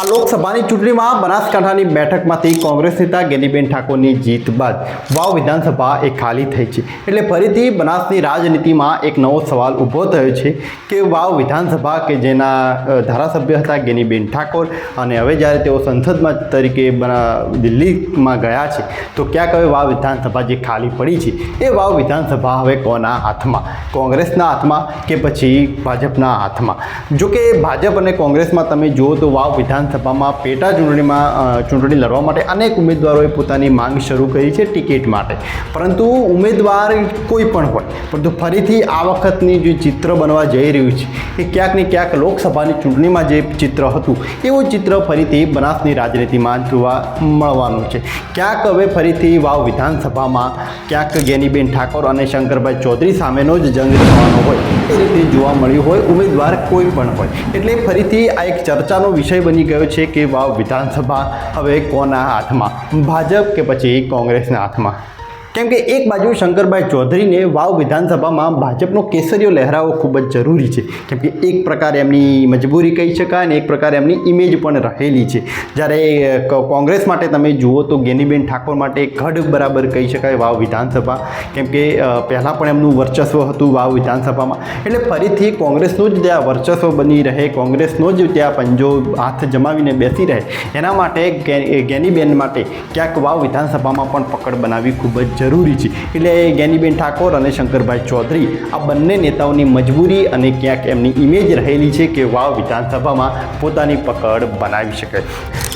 આ લોકસભાની ચૂંટણીમાં બનાસકાંઠાની બેઠકમાંથી કોંગ્રેસ નેતા ગેનીબેન ઠાકોરની જીત બાદ વાવ વિધાનસભા એ ખાલી થઈ છે। એટલે ફરીથી બનાસની રાજનીતિમાં એક નવો સવાલ ઊભો થયો છે કે વાવ વિધાનસભા કે જેના ધારાસભ્ય હતા ગેનીબેન ઠાકોર અને હવે જ્યારે તેઓ સંસદમાં તરીકે દિલ્હીમાં ગયા છે તો ક્યાંક હવે વાવ વિધાનસભા જે ખાલી પડી છે એ વાવ વિધાનસભા હવે કોના હાથમાં, કોંગ્રેસના હાથમાં કે પછી ભાજપના હાથમાં? જો કે ભાજપ અને કોંગ્રેસમાં તમે જુઓ તો વાવ વિધાનસભામાં પેટા ચૂંટણી લડવા માટે અનેક ઉમેદવારોએ પોતાની માંગ શરૂ કરી છે ટિકિટ માટે, પરંતુ ઉમેદવાર કોઈ પણ હોય, પરંતુ ફરીથી આ વખતની જે ચિત્ર બનવા જઈ રહ્યું છે એ ક્યાંક ને ક્યાંક લોકસભાની ચૂંટણીમાં જે ચિત્ર હતું એવું ચિત્ર ફરીથી બનાસની રાજનીતિમાં જોવા મળવાનું છે। ક્યાંક હવે ફરીથી વાવ વિધાનસભામાં ક્યાંક ગેનીબેન ઠાકોર અને શંકરભાઈ ચૌધરી સામેનો જ જંગ થવાનો હોય એ રીતે જોવા મળ્યું હોય, ઉમેદવાર કોઈ પણ હોય। એટલે ફરીથી આ એક ચર્ચાનો વિષય બની ગયો છે કે વાવ વિધાનસભા હવે કોના હાથમાં, ભાજપ કે પછી કોંગ્રેસના હાથમાં? કેમ કે એક બાજુ શંકરભાઈ ચૌધરીને વાવ વિધાનસભામાં ભાજપનો કેસરીઓ લહેરાવો ખૂબ જ જરૂરી છે, કેમ કે એક પ્રકારે એમની મજબૂરી કહી શકાય અને એક પ્રકારે એમની ઇમેજ પણ રહેલી છે। જ્યારે કોંગ્રેસ માટે તમે જુઓ તો ગેનીબેન ઠાકોર માટે ગઢ બરાબર કહી શકાય વાવ વિધાનસભા, કેમ કે પહેલાં પણ એમનું વર્ચસ્વ હતું વાવ વિધાનસભામાં, એટલે ફરીથી કોંગ્રેસનું જ ત્યાં વર્ચસ્વ બની રહે, કોંગ્રેસનો જ ત્યાં પંજો હાથ જમાવીને બેસી રહે, એના માટે ગેનીબેન માટે ક્યાંક વાવ વિધાનસભામાં પણ પકડ બનાવવી ખૂબ જ જરૂરી છે। એટલે ગેનીબેન ઠાકોર અને શંકરભાઈ ચૌધરી આ બંને નેતાઓની મજબૂરી અને ક્યાંક એમની ઇમેજ રહેલી છે કે વાવ વિધાનસભામાં પોતાની પકડ બનાવી શકે।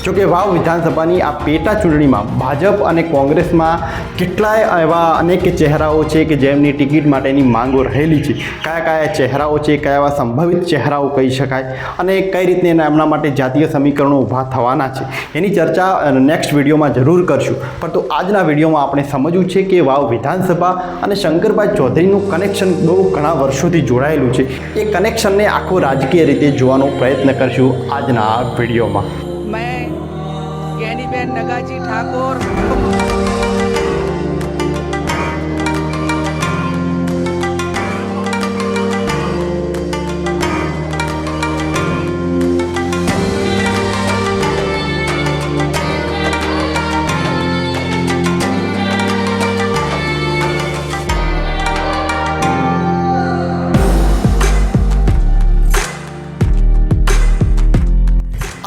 જોકે વાવ વિધાનસભાની આ પેટા ચૂંટણીમાં ભાજપ અને કોંગ્રેસમાં કેટલાય એવા અનેક ચહેરાઓ છે કે જેમની ટિકિટ માટેની માંગો રહેલી છે। કયા કયા ચહેરાઓ છે, કયા એવા સંભવિત ચહેરાઓ કહી શકાય અને કઈ રીતે એમના માટે જાતીય સમીકરણો ઊભા થવાના છે એની ચર્ચા નેક્સ્ટ વિડીયોમાં જરૂર કરશું। પરંતુ આજના વિડીયોમાં આપણે સમજવું છે કે વાવ વિધાનસભા અને શંકરભાઈ ચૌધરીનું કનેક્શન બહુ ઘણા વર્ષોથી જોડાયેલું છે, એ કનેક્શનને આખો રાજકીય રીતે જોવાનો પ્રયત્ન કરશું આજના વિડીયોમાં। मैं गैनीबेन नगाजी ठाकुर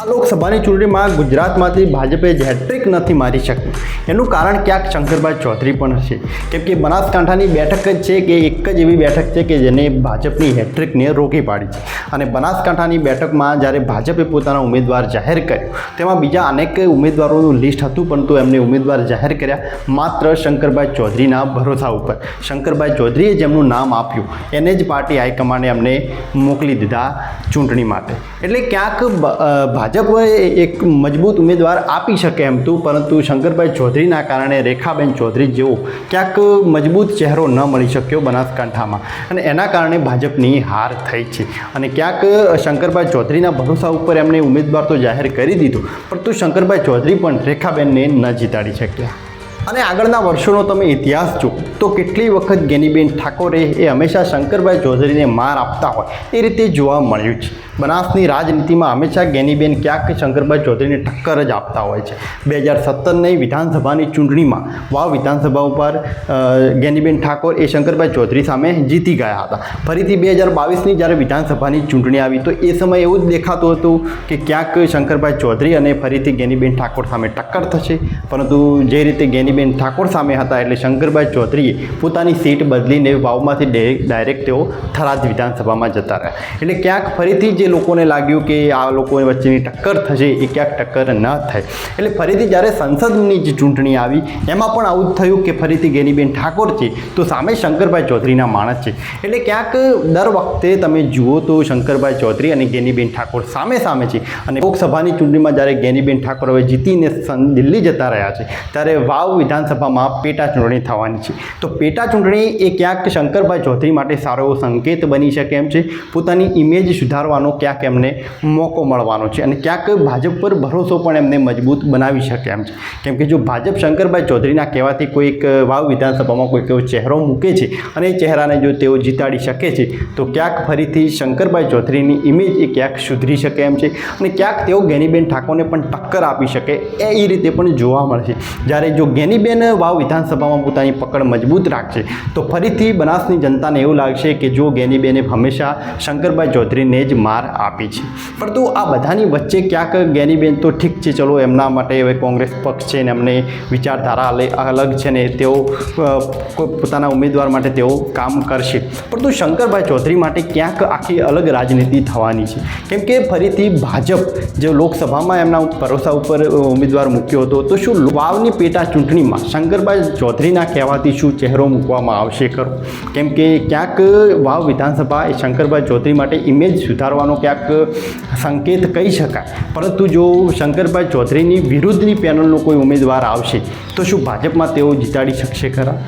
લોકસભાની ચૂંટણીમાં ગુજરાતમાંથી ભાજપે હેટ્રિક નથી મારી શક્યું, એનું કારણ ક્યાંક શંકરભાઈ ચૌધરી પણ છે, કેમ કે બનાસકાંઠાની બેઠક જ છે કે એક જ એવી બેઠક છે કે જેને ભાજપની હેટ્રિકને રોકી પાડી છે। અને બનાસકાંઠાની બેઠકમાં જ્યારે ભાજપે પોતાના ઉમેદવાર જાહેર કર્યો તેમાં બીજા અનેક ઉમેદવારોનું લિસ્ટ હતું, પરંતુ એમને ઉમેદવાર જાહેર કર્યા માત્ર શંકરભાઈ ચૌધરીના ભરોસા ઉપર। શંકરભાઈ ચૌધરીએ જેમનું નામ આપ્યું એને જ પાર્ટી હાઈકમાન્ડે અમને મોકલી દીધા ચૂંટણી માટે। એટલે ક્યાંક ભાજપ એક મજબૂત ઉમેદવાર આપી શકે એમ હતું, પરંતુ શંકરભાઈ ચૌધરીના કારણે રેખાબેન ચૌધરી જેવો ક્યાંક મજબૂત ચહેરો ન મળી શક્યો બનાસકાંઠામાં અને એના કારણે ભાજપની હાર થઈ છે। અને ક્યાંક શંકરભાઈ ચૌધરીના ભરોસા ઉપર એમણે ઉમેદવાર તો જાહેર કરી દીધો, પરંતુ શંકરભાઈ ચૌધરી પણ રેખાબેનને ન જીતાડી શક્યા। અને આગળના વર્ષોનો તમે ઇતિહાસ જુઓ તો કેટલી વખત ગેનીબેન ઠાકોરે એ હંમેશા શંકરભાઈ ચૌધરીને માર આપતા હોય એ રીતે જોવા મળ્યું છે। બનાસની રાજનીતિમાં હંમેશા ગેનીબેન ક્યાંક શંકરભાઈ ચૌધરીને ટક્કર જ આપતા હોય છે। 2017ની વિધાનસભાની ચૂંટણીમાં વાવ વિધાનસભા ઉપર ગેનીબેન ઠાકોર એ શંકરભાઈ ચૌધરી સામે જીતી ગયા હતા। ફરીથી 2022ની જ્યારે વિધાનસભાની ચૂંટણી આવી તો એ સમયે એવું જ દેખાતું હતું કે ક્યાંક શંકરભાઈ ચૌધરી અને ફરીથી ગેનીબેન ઠાકોર સામે ટક્કર થશે, પરંતુ જે રીતે ગેનીબેન ઠાકોર સામે હતા એટલે શંકરભાઈ ચૌધરીએ પોતાની સીટ બદલીને વાવમાંથી ડાયરેક્ટ તેઓ થરાદ વિધાનસભામાં જતા રહ્યા। એટલે ક્યાંક ફરીથી જે લોકોને લાગ્યું કે આ લોકો વચ્ચેની ટક્કર થશે એ ક્યાંક ટક્કર ન થાય, એટલે ફરીથી જ્યારે સંસદની જે ચૂંટણી આવી એમાં પણ આવું જ થયું કે ફરીથી ગેનીબેન ઠાકોર છે તો સામે શંકરભાઈ ચૌધરીના માણસ છે। એટલે ક્યાંક દર વખતે તમે જુઓ તો શંકરભાઈ ચૌધરી અને ગેનીબેન ઠાકોર સામે છે। અને લોકસભાની ચૂંટણીમાં જ્યારે ગેનીબેન ઠાકોર હવે જીતીને દિલ્હી જતા રહ્યા છે ત્યારે વાવ વિધાનસભામાં પેટા ચૂંટણી થવાની છે, તો પેટા ચૂંટણી એ ક્યાંક શંકરભાઈ ચૌધરી માટે સારો એવો સંકેત બની શકે એમ છે। પોતાની ઇમેજ સુધારવાનો ક્યાંક એમને મોકો મળવાનો છે અને ક્યાંક ભાજપ પર ભરોસો પણ એમને મજબૂત બનાવી શકે એમ છે. કેમ કે જો ભાજપ શંકરભાઈ ચૌધરીના કહેવાથી કોઈક વાવ વિધાનસભામાં કોઈક એવો ચહેરો મૂકે છે અને એ ચહેરાને જો તેઓ જીતાડી શકે છે તો ક્યાંક ફરીથી શંકરભાઈ ચૌધરીની ઇમેજ એ ક્યાંક સુધરી શકે એમ છે અને ક્યાંક તેઓ ગેનીબેન ઠાકોરને પણ ટક્કર આપી શકે એ રીતે પણ જોવા મળશે. જ્યારે જો ગેનીબેન વાવ વિધાનસભામાં પોતાની પકડ મજબૂત રાખશે તો ફરીથી બનાસની જનતાને એવું લાગશે કે જો ગેનીબેને હંમેશા શંકરભાઈ ચૌધરીને જ માર આપી છે. પરંતુ આ બધાની વચ્ચે ક્યાંક ગેનીબેન તો ઠીક છે, ચલો એમના માટે હવે કોંગ્રેસ પક્ષ છે ને એમને વિચારધારા અલગ છે ને તેઓ પોતાના ઉમેદવાર માટે તેઓ કામ કરશે, પરંતુ શંકરભાઈ ચૌધરી માટે ક્યાંક આખી અલગ રાજનીતિ થવાની છે. કેમ કે ફરીથી ભાજપ જે લોકસભામાં એમના ભરોસા ઉપર ઉમેદવાર મૂક્યો હતો તો શું વાવની પેટા ચૂંટણીમાં શંકરભાઈ ચૌધરીના કહેવાથી શું ચહેરો મૂકવામાં આવશે ખરો? કેમ કે ક્યાંક વાવ વિધાનસભા એ શંકરભાઈ ચૌધરી માટે ઇમેજ સુધારવાનો ક્યાંક સંકેત કહી શકાય. પરંતુ જો શંકરભાઈ ચૌધરીની વિરુદ્ધની પેનલનો કોઈ ઉમેદવાર આવશે તો શું ભાજપમાં તેઓ જીતાડી શકશે ખરા?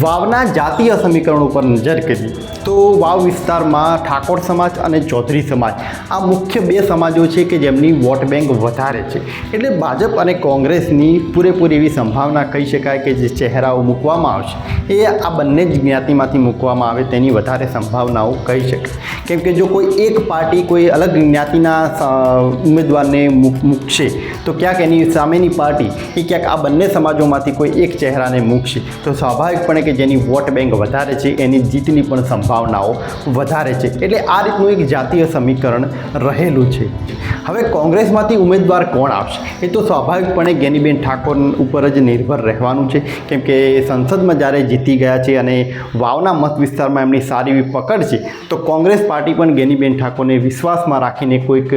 વાવના જાતીય સમીકરણ ઉપર નજર કરીએ તો વાવ વિસ્તારમાં ઠાકોર સમાજ અને ચૌધરી સમાજ આ મુખ્ય બે સમાજો છે કે જેમની વોટ બેંક વધારે છે. એટલે ભાજપ અને કોંગ્રેસની પૂરેપૂરી એવી સંભાવના કહી શકાય કે જે ચહેરાઓ મૂકવામાં આવશે એ આ બંને જ જ્ઞાતિમાંથી મૂકવામાં આવે તેની વધારે સંભાવનાઓ કહી શકાય. કેમ કે જો કોઈ એક પાર્ટી કોઈ અલગ જ્ઞાતિના ઉમેદવારને મૂકશે તો ક્યાંક એની સામેની પાર્ટી એ ક્યાંક આ બંને સમાજોમાંથી કોઈ એક ચહેરાને મૂકશે તો સ્વાભાવિકપણે કે જેની વોટ બેંક વધારે છે એની જીતની પણ સંભાવનાઓ વધારે છે. એટલે આ રીતનું એક જાતીય સમીકરણ રહેલું છે. હવે કોંગ્રેસમાંથી ઉમેદવાર કોણ આવશે એ તો સ્વાભાવિકપણે ગેનીબેન ઠાકોર ઉપર જ નિર્ભર રહેવાનું છે. કેમ કે સંસદમાં જ્યારે જીતી ગયા છે અને વાવના મત વિસ્તારમાં એમની સારી એવી પકડ છે તો કોંગ્રેસ પાર્ટી પણ ગેનીબેન ઠાકોરને વિશ્વાસમાં રાખીને કોઈક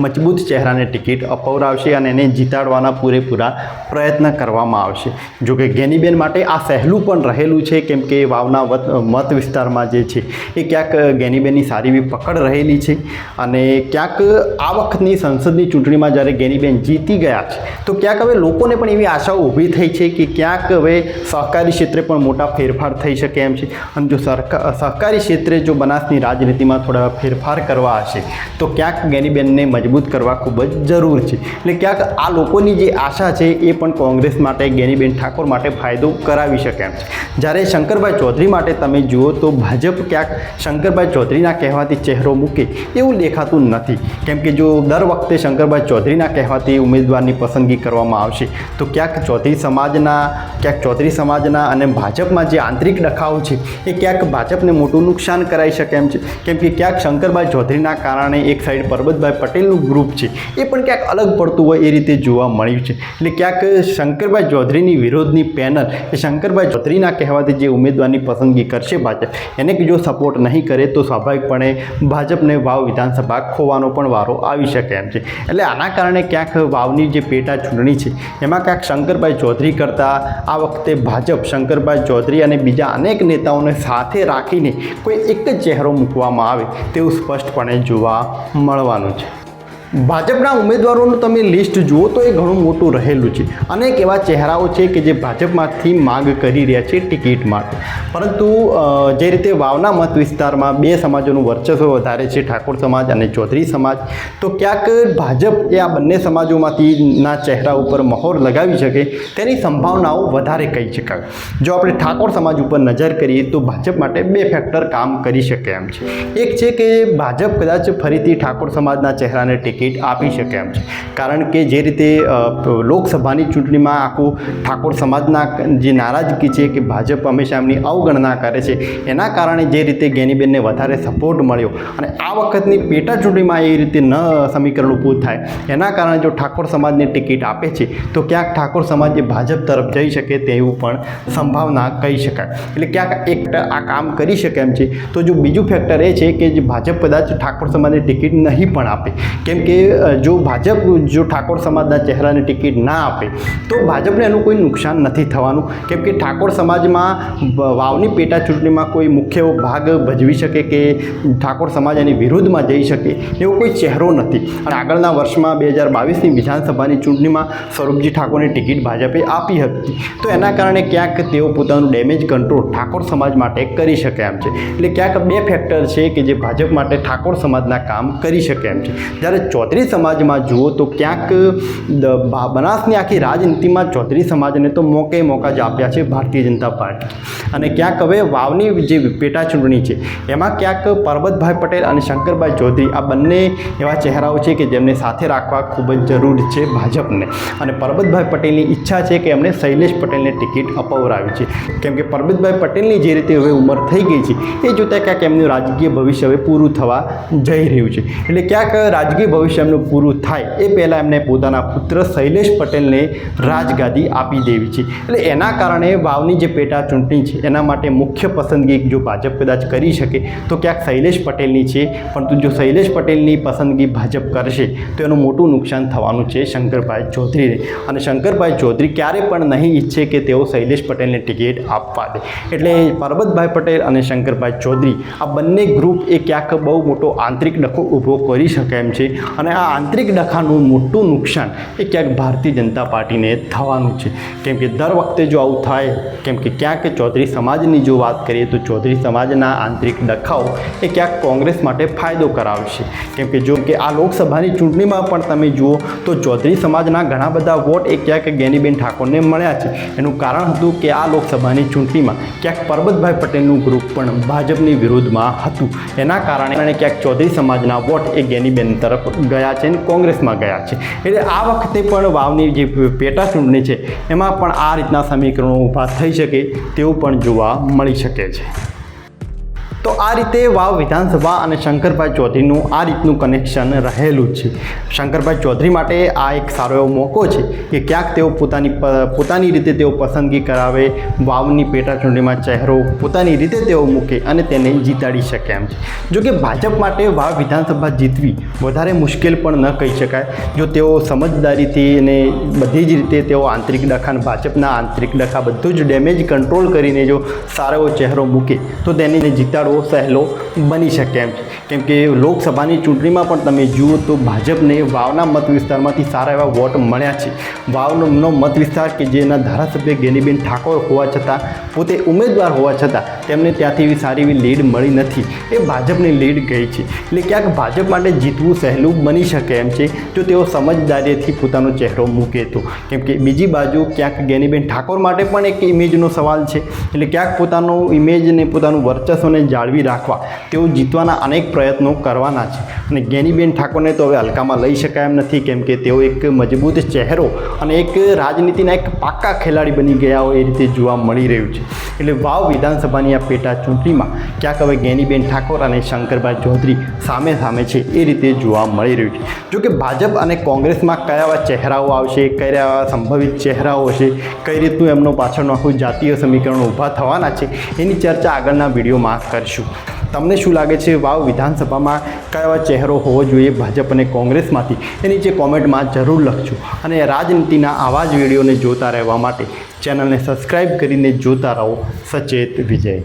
મજબૂત ચહેરાને ટિકિટ અપાવરાવશે અને એને જીતાડવાના પૂરેપૂરા પ્રયત્ન કરવામાં આવશે. જોકે ગેનીબેન માટે આ સહેલું પણ રહેલું છે. કેમ કે વાવના મત વિસ્તારમાં જે છે એ ક્યાંક ગેનીબેનની સારી એવી પકડ રહેલી છે અને ક્યાંક આ વખતની સંસદની ચૂંટણીમાં જ્યારે ગેનીબેન જીતી ગયા છે તો ક્યાંક હવે લોકોને પણ એવી આશાઓ ઊભી થઈ છે કે ક્યાંક હવે સહકારી ક્ષેત્રે પણ મોટા ફેરફાર થઈ શકે એમ છે. અને જો સહકારી ક્ષેત્રે જો બનાસની રાજનીતિમાં થોડા ફેરફાર કરવા હશે તો ક્યાંક ગેનીબેનને મજબૂત કરવા ખૂબ જ જરૂર છે. એટલે ક્યાંક આ લોકોની જે આશા છે એ પણ કોંગ્રેસ માટે ગેનીબેન ઠાકોર માટે ફાયદો કરાવી શકે એમ છે. જ્યારે શંકરભાઈ ચૌધરી માટે તમે જુઓ તો ભાજપ ક્યાંક શંકરભાઈ ચૌધરીના કહેવાથી ચહેરો મૂકે એવું દેખાતું નથી. કેમ કે જો દર વખતે શંકરભાઈ ચૌધરીના કહેવાથી ઉમેદવારની પસંદગી કરવામાં આવશે તો ક્યાંક ચૌધરી સમાજના અને ભાજપમાં જે આંતરિક ડખાઓ છે એ ક્યાંક ભાજપને મોટું નુકસાન કરાવી શકે એમ છે. કેમ કે ક્યાંક શંકરભાઈ ચૌધરીના કારણે એક સાઈડ પરબતભાઈ પટેલનું ગ્રુપ છે એ પણ ક્યાંક અલગ પડતું હોય એ રીતે જોવા મળ્યું છે. એટલે ક્યાંક શંકરભાઈ ચૌધરીની વિરોધની પેનલ એ શંકરભાઈ ચૌધરીના કહેવાથી જે ઉમેદવારની પસંદગી કરશે ભાજપ એને જો સપોર્ટ નહીં કરે તો સ્વાભાવિકપણે ભાજપને વાવ વિધાનસભા ખોવાનો પણ વારો આવી શકે એમ છે. એટલે આના કારણે ક્યાંક વાવની જે પેટા ચૂંટણી છે એમાં ક્યાંક શંકરભાઈ ચૌધરી કરતાં આ વખતે ભાજપ શંકરભાઈ ચૌધરી અને બીજા અનેક નેતાઓને સાથે રાખીને કોઈ એક જ ચહેરો મૂકવામાં આવે તેવું સ્પષ્ટપણે જોવા મળવાનું છે. ભાજપના ઉમેદવારોનું તમે લિસ્ટ જુઓ તો એ ઘણું મોટું રહેલું છે. અનેક એવા ચહેરાઓ છે કે જે ભાજપમાંથી માંગ કરી રહ્યા છે ટિકિટ માટે. પરંતુ જે રીતે વાવના મત વિસ્તારમાં બે સમાજોનું વર્ચસ્વ વધારે છે, ઠાકોર સમાજ અને ચૌધરી સમાજ, તો ક્યાંક ભાજપ એ આ બંને સમાજોમાંથીના ચહેરા ઉપર મહોર લગાવી શકે તેની સંભાવનાઓ વધારે કહી શકાય. જો આપણે ઠાકોર સમાજ ઉપર નજર કરીએ તો ભાજપ માટે બે ફેક્ટર કામ કરી શકે એમ છે. એક છે કે ભાજપ કદાચ ફરીથી ઠાકોર સમાજના ચહેરાને ટિકિટ આપી શકે એમ છે. કારણ કે જે રીતે લોકસભાની ચૂંટણીમાં આખું ઠાકોર સમાજના જે નારાજગી છે કે ભાજપ હંમેશા એમની અવગણના કરે છે એના કારણે જે રીતે ગેનીબેનને વધારે સપોર્ટ મળ્યો અને આ વખતની પેટા ચૂંટણીમાં એ રીતે ન સમીકરણ ઊભું થાય એના કારણે જો ઠાકોર સમાજને ટિકિટ આપે છે તો ક્યાંક ઠાકોર સમાજ એ ભાજપ તરફ જઈ શકે તેવું પણ સંભાવના કહી શકાય. એટલે ક્યાંક એક આ કામ કરી શકે એમ છે. તો જો બીજું ફેક્ટર એ છે કે જે ભાજપ કદાચ ઠાકોર સમાજને ટિકિટ નહીં પણ આપે. કેમ કે જો ભાજપ જો ઠાકોર સમાજના ચહેરાને ટિકિટ ના આપે તો ભાજપને એનું કોઈ નુકસાન નથી થવાનું, કેમ કે ઠાકોર સમાજમાં વાવની પેટા ચૂંટણીમાં કોઈ મુખ્ય ભાગ ભજવી શકે કે ઠાકોર સમાજ એની વિરુદ્ધમાં જઈ શકે એવો કોઈ ચહેરો નથી. અને આગળના વર્ષમાં 2022ની વિધાનસભાની ચૂંટણીમાં સ્વરૂપજી ઠાકોરની ટિકિટ ભાજપે આપી હતી, તો એના કારણે ક્યાંક તેઓ પોતાનું ડેમેજ કંટ્રોલ ઠાકોર સમાજ માટે કરી શકે એમ છે. એટલે ક્યાંક બે ફેક્ટર છે કે જે ભાજપ માટે ઠાકોર સમાજના કામ કરી શકે એમ છે. જ્યારે ચૌધરી સમાજમાં જુઓ તો ક્યાંક બનાસની આખી રાજનીતિમાં ચૌધરી સમાજને તો મોકા જ આપ્યા છે ભારતીય જનતા પાર્ટી. અને ક્યાંક હવે વાવની જે પેટા ચૂંટણી છે એમાં ક્યાંક પરબતભાઈ પટેલ અને શંકરભાઈ ચૌધરી આ બંને એવા ચહેરાઓ છે કે જેમને સાથે રાખવા ખૂબ જ જરૂરી છે ભાજપને. અને પરબતભાઈ પટેલની ઈચ્છા છે કે એમણે શૈલેષ પટેલને ટિકિટ અપાવરાવી છે, કેમ કે પરબતભાઈ પટેલની જે રીતે હવે ઉંમર થઈ ગઈ છે એ જોતાં ક્યાંક એમનું રાજકીય ભવિષ્ય હવે પૂરું થવા જઈ રહ્યું છે. એટલે ક્યાંક રાજકીય ભવિષ્ય એમનું પૂરું થાય એ પહેલાં એમને પોતાના પુત્ર શૈલેષ પટેલને રાજગાદી આપી દેવી છે. એટલે એના કારણે વાવની જે પેટા ચૂંટણી છે એના માટે મુખ્ય પસંદગી જો ભાજપ કદાચ કરી શકે તો ક્યાંક શૈલેષ પટેલની છે, પરંતુ જો શૈલેષ પટેલની પસંદગી ભાજપ કરશે તો એનું મોટું નુકસાન થવાનું છે શંકરભાઈ ચૌધરીને. અને શંકરભાઈ ચૌધરી ક્યારે પણ નહીં ઈચ્છે કે તેઓ શૈલેષ પટેલને ટિકિટ આપવા દે. એટલે પરબતભાઈ પટેલ અને શંકરભાઈ ચૌધરી આ બંને ગ્રુપ એ ક્યાંક બહુ મોટો આંતરિક ડખો ઊભો કરી શકે એમ છે. અને આ આંતરિક ડખાનું મોટું નુકસાન એ ક્યાંક ભારતીય જનતા પાર્ટીને થવાનું છે, કેમ કે દર વખતે જો આવું થાય, કેમ કે ક્યાંક ચૌધરી સમાજની જો વાત કરીએ તો ચૌધરી સમાજના આંતરિક ડખાઓ એ ક્યાંક કોંગ્રેસ માટે ફાયદો કરાવશે. કેમ કે જો કે આ લોકસભાની ચૂંટણીમાં પણ તમે જુઓ તો ચૌધરી સમાજના ઘણા બધા વોટ એ ક્યાંક ગેનીબેન ઠાકોરને મળ્યા છે. એનું કારણ હતું કે આ લોકસભાની ચૂંટણીમાં ક્યાંક પરબતભાઈ પટેલનું ગ્રુપ પણ ભાજપની વિરુદ્ધમાં હતું. એના કારણે ક્યાંક ચૌધરી સમાજના વોટ એ ગેનીબેન તરફ ગયા છે અને કોંગ્રેસમાં ગયા છે. એટલે આ વખતે પણ વાવની જે પેટા ચૂંટણી છે એમાં પણ આ રીતના સમીકરણો ઊભા થઈ શકે તેવું પણ જોવા મળી શકે છે. તો આ રીતે વાવ વિધાનસભા અને શંકરભાઈ ચૌધરીનું આ રીતનું કનેક્શન રહેલું છે. શંકરભાઈ ચૌધરી માટે આ એક સારો એવો મોકો છે કે ક્યાંક તેઓ પોતાની રીતે તેઓ પસંદગી કરાવે, વાવની પેટા ચૂંટણીમાં ચહેરો પોતાની રીતે તેઓ મૂકે અને તેને જીતાડી શકે એમ છે. જો કે ભાજપ માટે વાવ વિધાનસભા જીતવી વધારે મુશ્કેલ પણ ન કહી શકાય. જો તેઓ સમજદારીથી અને બધી જ રીતે તેઓ આંતરિક ડખા, ભાજપના આંતરિક ડખા બધું જ ડેમેજ કંટ્રોલ કરીને જો સારો એવો ચહેરો મૂકે તો તેને જીતાડવો સહેલો બની શકે એમ છે. કેમ કે લોકસભાની ચૂંટણીમાં પણ તમે જુઓ તો ભાજપને વાવના મત વિસ્તારમાંથી સારા એવા વોટ મળ્યા છે. વાવનો મત વિસ્તાર કે જેના ધારાસભ્ય ગેનીબેન ઠાકોર હોવા છતાં, પોતે ઉમેદવાર હોવા છતાં તેમને ત્યાંથી એવી સારી એવી લીડ મળી નથી, એ ભાજપની લીડ ગઈ છે. એટલે ક્યાંક ભાજપ માટે જીતવું સહેલું બની શકે એમ છે જો તેઓ સમજદારીથી પોતાનો ચહેરો મૂકે તો. કેમ કે બીજી બાજુ ક્યાંક ગેનીબેન ઠાકોર માટે પણ એક ઇમેજનો સવાલ છે. એટલે ક્યાંક પોતાનું ઇમેજને પોતાનું વર્ચસ્વને જાળવી રાખવા તેઓ જીતવાના અનેક પ્રયત્નો કરવાના છે. અને ગેનીબેન ઠાકોરને તો હવે હલકામાં લઈ શકાય એમ નથી, કેમ કે તેઓ એક મજબૂત ચહેરો અને એક રાજનીતિના એક પાક્કા ખેલાડી બની ગયા હોય એ રીતે જોવા મળી રહ્યું છે. એટલે વાવ વિધાનસભાની આ પેટા ચૂંટણીમાં ક્યાંક હવે ગેનીબેન ઠાકોર અને શંકરભાઈ ચૌધરી સામે છે એ રીતે જોવા મળી રહ્યું છે. જો કે ભાજપ અને કોંગ્રેસમાં કયા એવા ચહેરાઓ આવશે, કયા એવા સંભવિત ચહેરાઓ હશે, કઈ રીતનું એમનો પાછળનું આખું જાતીય સમીકરણો ઊભા થવાના છે એની ચર્ચા આગળના વિડીયોમાં કરશું. તમને શું લાગે છે વાવ વિધાનસભામાં કયા એવા ચહેરો હોવો જોઈએ ભાજપ અને કોંગ્રેસમાંથી એ નીચે કોમેન્ટમાં જરૂર લખજો. અને રાજનીતિના આવા જ વિડીયોને જોતા રહેવા માટે ચેનલને સબસ્ક્રાઈબ કરીને જોતા રહો સચેત વિજય.